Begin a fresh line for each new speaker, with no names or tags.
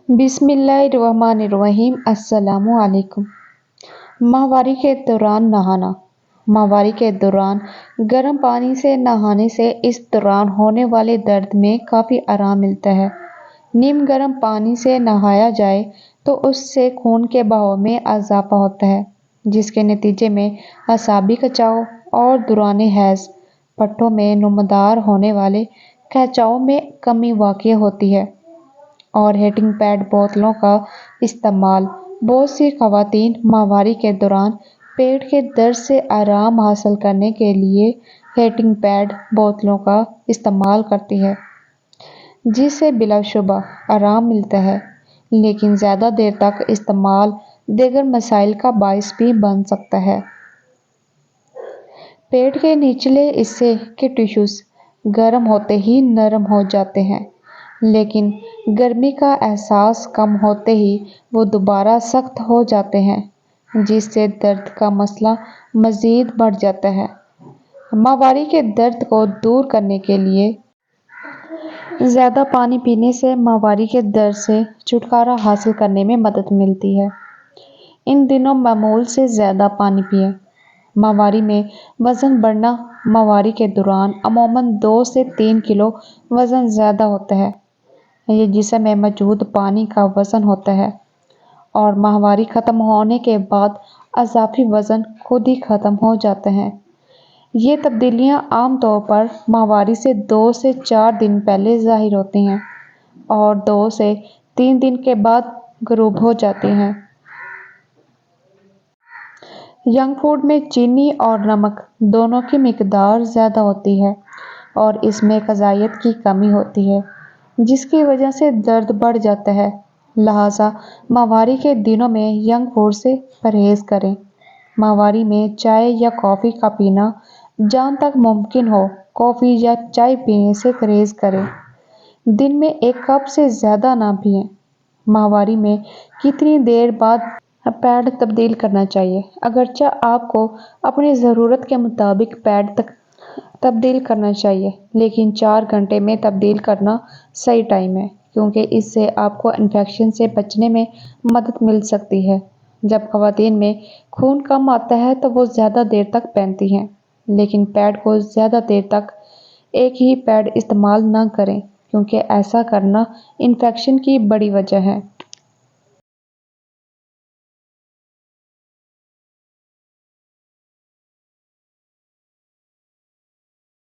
बिस्मिल्लाहिर्रहमानिर्रहीम। अस्सलामु अलैकुम। माहवारी के दौरान नहाना। माहवारी के दौरान गर्म पानी से नहाने से इस दौरान होने वाले दर्द में काफ़ी आराम मिलता है। नीम गर्म पानी से नहाया जाए तो उससे खून के बहाव में इजाफा होता है, जिसके नतीजे में असाबी खिंचाव और दौरान हैज़ पट्टों में नुमादार होने वाले खिंचाव में कमी वाक़ई होती है। और हीटिंग पैड बोतलों का इस्तेमाल। बहुत सी ख़वातीन माहवारी के दौरान पेट के दर्द से आराम हासिल करने के लिए हीटिंग पैड बोतलों का इस्तेमाल करती है, जिससे बिलाशुबा आराम मिलता है, लेकिन ज़्यादा देर तक इस्तेमाल दीगर मसाइल का बाइस भी बन सकता है। पेट के निचले हिस्से के टिश्यूज़ गर्म होते ही नरम हो जाते हैं, लेकिन गर्मी का एहसास कम होते ही वो दोबारा सख्त हो जाते हैं, जिससे दर्द का मसला मज़ीद बढ़ जाता है। माहवारी के दर्द को दूर करने के लिए ज़्यादा पानी पीने से माहवारी के दर्द से छुटकारा हासिल करने में मदद मिलती है। इन दिनों मामूल से ज़्यादा पानी पिएं। माहवारी में वज़न बढ़ना। माहवारी के दौरान अमूमन 2 से 3 किलो वज़न ज़्यादा होता है। ये जिस्म में मौजूद पानी का वज़न होता है, और माहवारी ख़त्म होने के बाद अज़ाफ़ी वज़न खुद ही ख़त्म हो जाता है। ये तब्दीलियाँ आम तौर पर माहवारी से 2 से 4 दिन पहले ज़ाहिर होती हैं और 2 से 3 दिन के बाद ग़ायब हो जाती हैं। जंक फूड में चीनी और नमक दोनों की मिक़दार ज़्यादा होती है और इसमें ग़िज़ाइयत की कमी होती है, जिसकी वजह से दर्द बढ़ जाता है। लिहाजा माहवारी के दिनों में जंक फूड से परहेज़ करें। माहवारी में चाय या कॉफ़ी का पीना जहाँ तक मुमकिन हो कॉफ़ी या चाय पीने से परहेज़ करें। दिन में 1 कप से ज़्यादा ना पिएं। माहवारी में कितनी देर बाद पैड तब्दील करना चाहिए? अगरचे आपको अपनी ज़रूरत के मुताबिक पैड तब्दील करना चाहिए, लेकिन 4 घंटे में तब्दील करना सही टाइम है, क्योंकि इससे आपको इन्फेक्शन से बचने में मदद मिल सकती है। जब ख़वातीन में खून कम आता है तो वो ज़्यादा देर तक पहनती हैं, लेकिन पैड को ज़्यादा देर तक एक ही पैड इस्तेमाल न करें, क्योंकि ऐसा करना इन्फेक्शन की बड़ी वजह है।